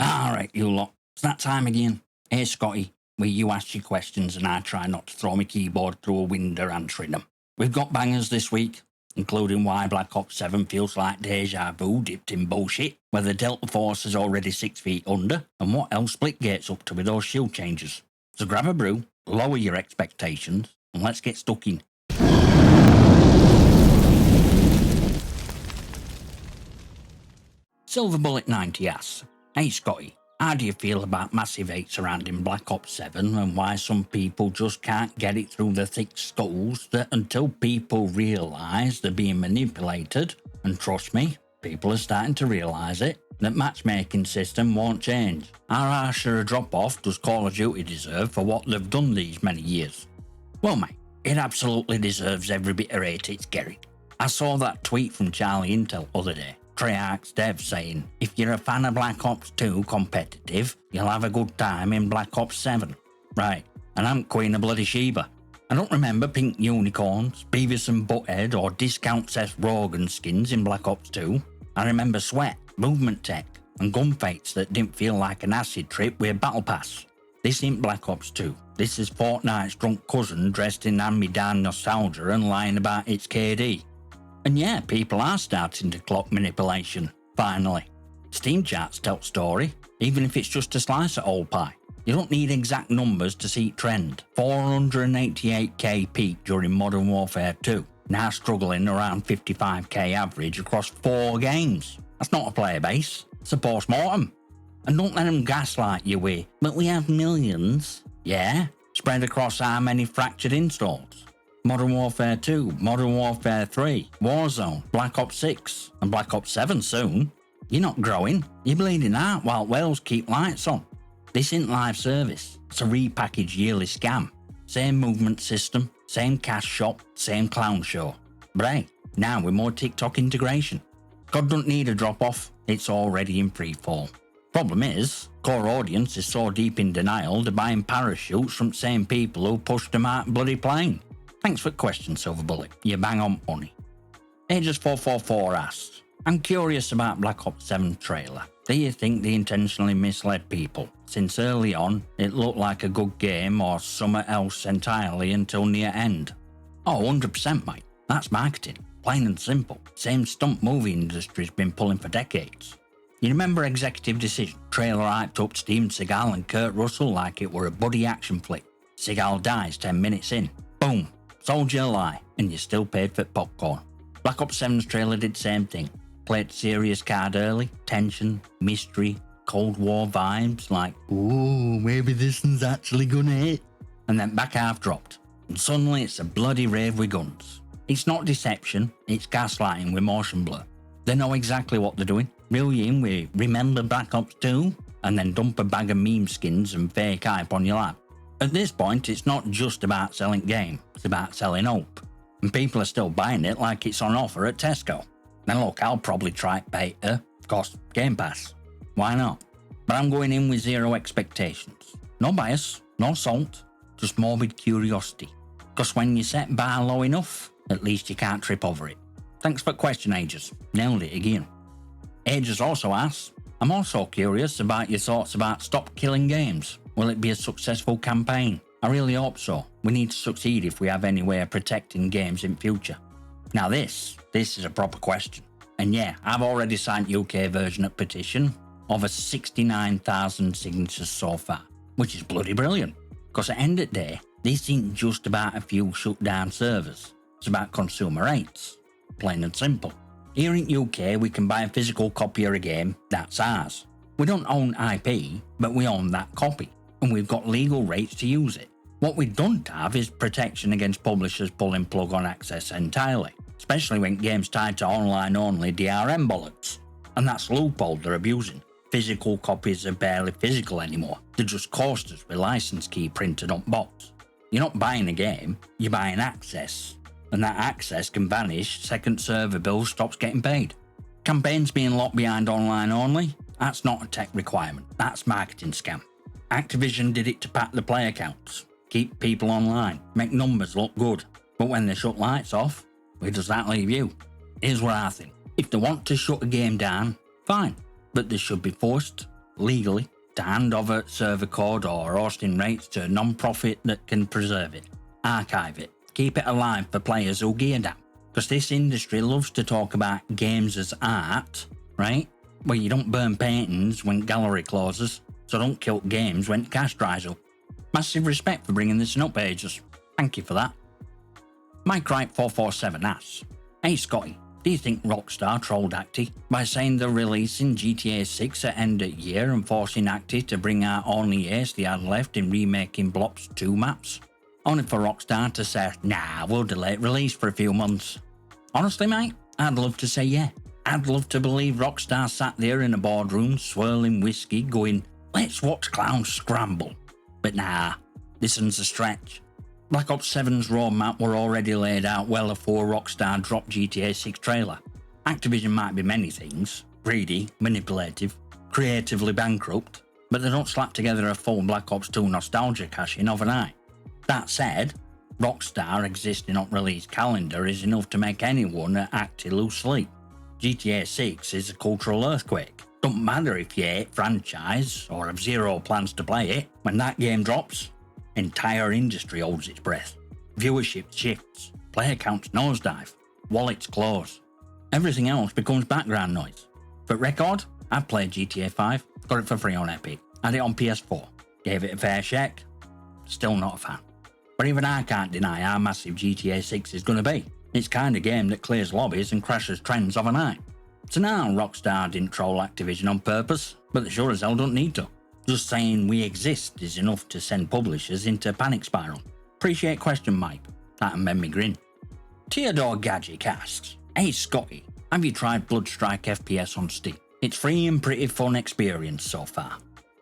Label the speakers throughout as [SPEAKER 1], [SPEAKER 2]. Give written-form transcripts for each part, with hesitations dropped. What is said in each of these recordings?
[SPEAKER 1] Alright, you lot. It's that time again. Hey Scotty, where you ask your questions and I try not to throw my keyboard through a window answering them. We've got bangers this week, including why Black Ops 7 feels like deja vu dipped in bullshit, whether Delta Force is already 6 feet under, and what else Splitgate's up to with those shield changes. So grab a brew, lower your expectations, and let's get stuck in. Silver Bullet 90 asks, Hey Scotty, how do you feel about massive hate surrounding Black Ops 7 and why some people just can't get it through their thick skulls that until people realise they're being manipulated, and trust me, people are starting to realise it, that matchmaking system won't change? How harsher a drop-off does Call of Duty deserve for what they've done these many years? Well mate, it absolutely deserves every bit of hate it's getting. I saw that tweet from Charlie Intel other day. Treyarch's dev saying, if you're a fan of Black Ops 2 competitive, you'll have a good time in Black Ops 7. Right, and I'm Queen of Bloody Sheba. I don't remember pink unicorns, Beavis and Butthead or discount Seth Rogen skins in Black Ops 2. I remember sweat, movement tech, and gunfights that didn't feel like an acid trip with a battle pass. This ain't Black Ops 2. This is Fortnite's drunk cousin dressed in hand-me-down nostalgia and lying about its KD. And yeah, people are starting to clock manipulation, finally. Steam charts tell story, even if it's just a slice of old pie. You don't need exact numbers to see trend. 488k peak during Modern Warfare 2, now struggling around 55k average across 4 games. That's not a player base, it's a post-mortem. And don't let them gaslight you with, but we have millions. Yeah, spread across how many fractured installs? Modern Warfare 2, Modern Warfare 3, Warzone, Black Ops 6, and Black Ops 7 soon. You're not growing, you're bleeding out while whales keep lights on. This isn't live service, it's a repackaged yearly scam. Same movement system, same cash shop, same clown show. But hey, now with more TikTok integration. God don't need a drop-off, it's already in free fall. Problem is, core audience is so deep in denial they're buying parachutes from the same people who pushed them out bloody plane. Thanks for the question, Silver Bullet. You bang on money. Ages444 asks, I'm curious about Black Ops 7 trailer. Do you think they intentionally misled people? Since early on, it looked like a good game or something else entirely until near end. Oh, 100% mate. That's marketing. Plain and simple. Same stunt movie industry's been pulling for decades. You remember Executive Decision? Trailer hyped up Steven Seagal and Kurt Russell like it were a buddy action flick. Seagal dies 10 minutes in. Boom. Sold you a lie, and you still paid for popcorn. Black Ops 7's trailer did the same thing. Played serious card early, tension, mystery, Cold War vibes like, ooh, maybe this one's actually gonna hit. And then back half dropped, and suddenly it's a bloody rave with guns. It's not deception, it's gaslighting with motion blur. They know exactly what they're doing. Reel you in with remember Black Ops 2, and then dump a bag of meme skins and fake hype on your lap. At this point, it's not just about selling game, it's about selling hope. And people are still buying it like it's on offer at Tesco. Now look, I'll probably try it beta, of course, Game Pass. Why not? But I'm going in with zero expectations. No bias, no salt, just morbid curiosity. Because when you set bar low enough, at least you can't trip over it. Thanks for the question, Ages. Nailed it again. Ages also asks, I'm also curious about your thoughts about stop killing games. Will it be a successful campaign? I really hope so. We need to succeed if we have any way of protecting games in future. Now this is a proper question. And yeah, I've already signed UK version at petition, over 69,000 signatures so far, which is bloody brilliant. Because at the end of the day, this isn't just about a few shut down servers. It's about consumer rights. Plain and simple. Here in UK, we can buy a physical copy of a game, that's ours. We don't own IP, but we own that copy. And we've got legal rights to use it. What we don't have is protection against publishers pulling plug on access entirely, especially when games tied to online-only DRM bollocks. And that's loophole they're abusing. Physical copies are barely physical anymore, they're just coasters with license key printed on box. You're not buying a game, you're buying access. And that access can vanish second server bill stops getting paid. Campaigns being locked behind online only, that's not a tech requirement, that's marketing scam. Activision did it to pack the player counts, keep people online, make numbers look good. But when they shut lights off, where does that leave you? Here's what I think. If they want to shut a game down, fine. But they should be forced legally, to hand over server code or hosting rates to a non-profit that can preserve it, archive it, keep it alive for players who gear down. Because this industry loves to talk about games as art, right? Well, you don't burn paintings when gallery closes, so don't kill games when cash dries up. Massive respect for bringing this up, Ages. Thank you for that. MikeWright447 asks, Hey Scotty, do you think Rockstar trolled Acti by saying they're releasing GTA 6 at end of year and forcing Acti to bring out only ace they had left in remaking Blops 2 maps? Only for Rockstar to say, nah, we'll delay release for a few months. Honestly, mate, I'd love to say yeah. I'd love to believe Rockstar sat there in a boardroom swirling whiskey going, let's watch clowns scramble. But nah, this one's a stretch. Black Ops 7's roadmap were already laid out well before Rockstar dropped GTA 6 trailer. Activision might be many things, greedy, manipulative, creatively bankrupt, but they don't slap together a full Black Ops 2 nostalgia cash-in overnight. That said, Rockstar existing on release calendar is enough to make anyone at Acti lose sleep. GTA 6 is a cultural earthquake. Don't matter if you hate franchise or have zero plans to play it, when that game drops, entire industry holds its breath. Viewership shifts, player counts nosedive, wallets close. Everything else becomes background noise. For record, I've played GTA 5, got it for free on Epic, had it on PS4, gave it a fair shake, still not a fan. But even I can't deny how massive GTA 6 is going to be. It's kind of game that clears lobbies and crashes trends overnight. So now Rockstar didn't troll Activision on purpose, but they sure as hell don't need to. Just saying we exist is enough to send publishers into a panic spiral. Appreciate question, Mike. That made me grin. Theodore Gadget asks, Hey Scotty, have you tried Bloodstrike FPS on Steam? It's free and pretty fun experience so far.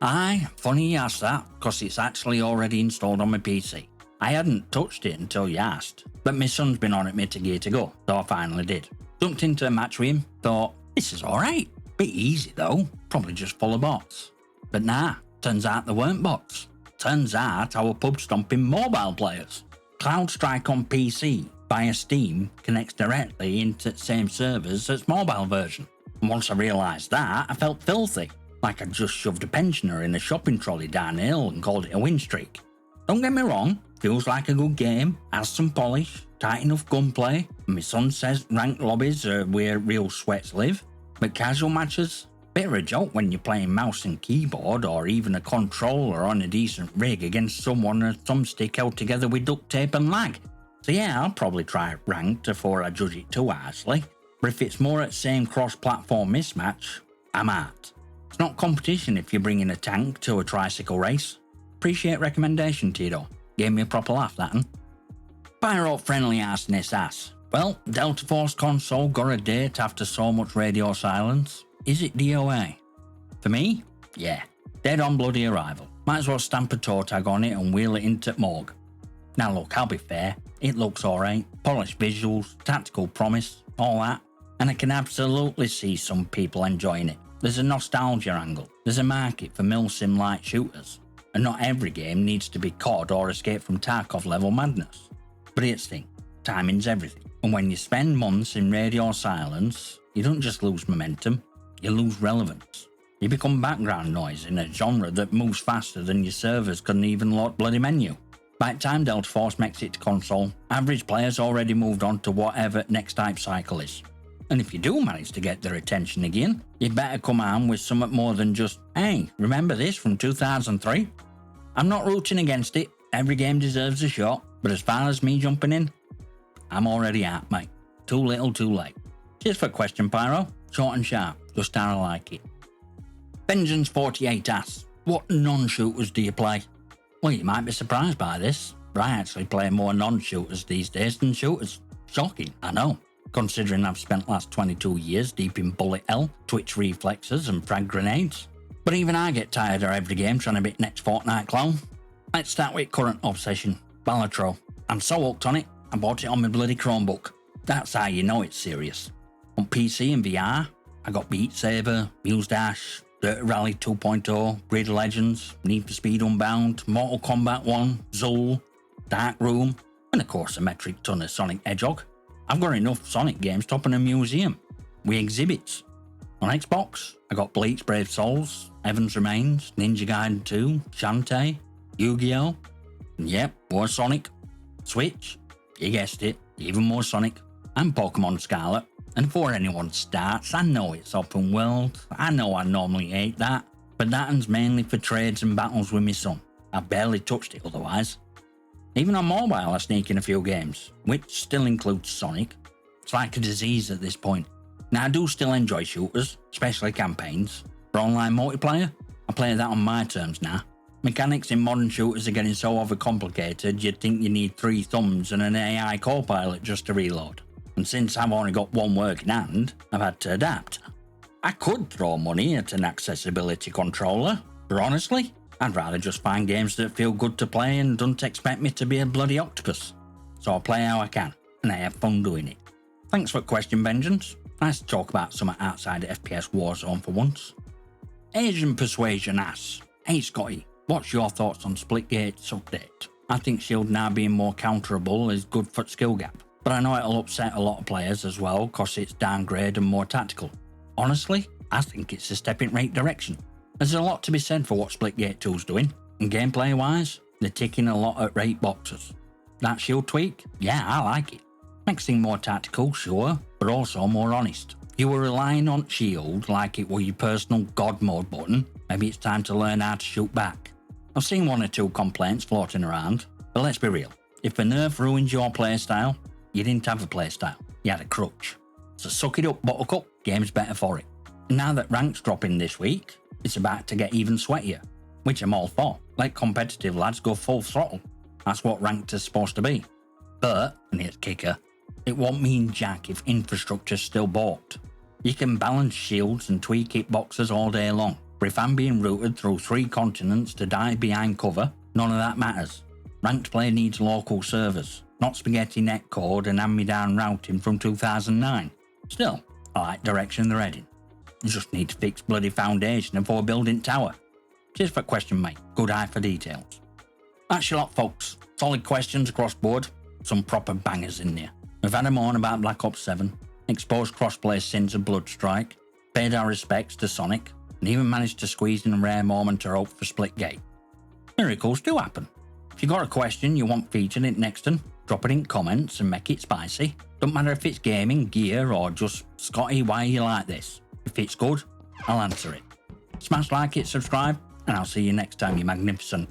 [SPEAKER 1] Aye, funny you asked that, cause it's actually already installed on my PC. I hadn't touched it until you asked, but my son's been on it me to gear to go, so I finally did. Jumped into a match with him, thought, this is alright. Bit easy though, probably just full of bots. But nah, turns out there weren't bots. Turns out I were pub stomping mobile players. CloudStrike on PC via Steam connects directly into the same servers as mobile version. And once I realised that, I felt filthy, like I'd just shoved a pensioner in a shopping trolley down a hill and called it a win streak. Don't get me wrong, feels like a good game, has some polish, tight enough gunplay, and my son says ranked lobbies are where real sweats live, but casual matches, bit of a joke when you're playing mouse and keyboard or even a controller on a decent rig against someone and a thumbstick held together with duct tape and lag. So yeah, I'll probably try it ranked before I judge it too harshly, but if it's more at the same cross-platform mismatch, I'm out. It's not competition if you're bringing a tank to a tricycle race. Appreciate recommendation, Tito. Gave me a proper laugh, that one. Pyro Friendly arsonist ass. Well, Delta Force console got a date after so much radio silence. Is it DOA? For me? Yeah. Dead on bloody arrival. Might as well stamp a toe tag on it and wheel it into morgue. Now look, I'll be fair. It looks alright. Polished visuals, tactical promise, all that. And I can absolutely see some people enjoying it. There's a nostalgia angle. There's a market for milsim light shooters. And not every game needs to be COD or Escape from Tarkov level madness. But here's the thing, timing's everything. And when you spend months in radio silence, you don't just lose momentum, you lose relevance. You become background noise in a genre that moves faster than your servers couldn't even load bloody menu. By the time Delta Force makes it to console, average players already moved on to whatever next hype cycle is. And if you do manage to get their attention again, you'd better come on with something more than just, hey, remember this from 2003? I'm not rooting against it, every game deserves a shot, but as far as me jumping in, I'm already out, mate. Too little, too late. Cheers for a question, Pyro. Short and sharp, just how I like it. Vengeance48 asks, what non-shooters do you play? Well, you might be surprised by this, but I actually play more non-shooters these days than shooters. Shocking, I know, considering I've spent the last 22 years deep in bullet hell, twitch reflexes and frag grenades. But even I get tired of every game trying to beat next Fortnite clone. Let's start with current obsession, Balatro. I'm so hooked on it, I bought it on my bloody Chromebook. That's how you know it's serious. On PC and VR, I got Beat Saber, Muse Dash, Dirt Rally 2.0, Grid Legends, Need for Speed Unbound, Mortal Kombat 1, Zool, Dark Room, and of course a metric ton of Sonic Hedgehog. I've got enough Sonic games to open a museum, with exhibits. On Xbox, I got Bleach Brave Souls, Heaven's Remains, Ninja Gaiden 2, Shantae, Yu-Gi-Oh! And yep, more Sonic. Switch, you guessed it, even more Sonic. And Pokemon Scarlet. And before anyone starts, I know it's open world, I know I normally hate that, but that one's mainly for trades and battles with my son. I barely touched it otherwise. Even on mobile I sneak in a few games, which still includes Sonic. It's like a disease at this point. Now I do still enjoy shooters, especially campaigns. For online multiplayer, I play that on my terms now. Mechanics in modern shooters are getting so overcomplicated you'd think you need 3 thumbs and an AI co-pilot just to reload. And since I've only got one working hand, I've had to adapt. I could throw money at an accessibility controller, but honestly, I'd rather just find games that feel good to play and don't expect me to be a bloody octopus. So I play how I can, and I have fun doing it. Thanks for the question, Vengeance. Nice to talk about something outside FPS Warzone for once. Asian Persuasion asks, Hey Scotty, what's your thoughts on Splitgate's update? I think Shield now being more counterable is good for skill gap, but I know it'll upset a lot of players as well cause it's downgrade and more tactical. Honestly, I think it's a step in right direction. There's a lot to be said for what Splitgate 2's doing, and gameplay wise, they're ticking a lot at right boxes. That shield tweak? Yeah, I like it. Makes things more tactical, sure, but also more honest. If you were relying on shield like it were your personal god mode button, maybe it's time to learn how to shoot back. I've seen 1 or 2 complaints floating around, but let's be real. If a nerf ruins your playstyle, you didn't have a playstyle, you had a crutch. So suck it up, Buttercup, game's better for it. And now that rank's dropping this week, it's about to get even sweatier, which I'm all for. Let competitive lads go full throttle. That's what ranked is supposed to be. But, and here's the kicker, it won't mean jack if infrastructure's still balked. You can balance shields and tweak hitboxes all day long, but if I'm being routed through 3 continents to die behind cover, none of that matters. Ranked play needs local servers, not spaghetti netcode and hand-me-down routing from 2009. Still, I like direction they're heading. You just need to fix bloody foundation before building tower. Cheers for the question, mate. Good eye for details. That's your lot, folks. Solid questions across board. Some proper bangers in there. We've had a moan about Black Ops 7, exposed crossplay sins of Bloodstrike, paid our respects to Sonic, and even managed to squeeze in a rare moment of hope for Splitgate. Miracles do happen. If you got a question you want featured in next one, drop it in comments and make it spicy. Don't matter if it's gaming, gear, or just Scotty, why are you like this? If it's good, I'll answer it. Smash like it, subscribe, and I'll see you next time, you magnificent.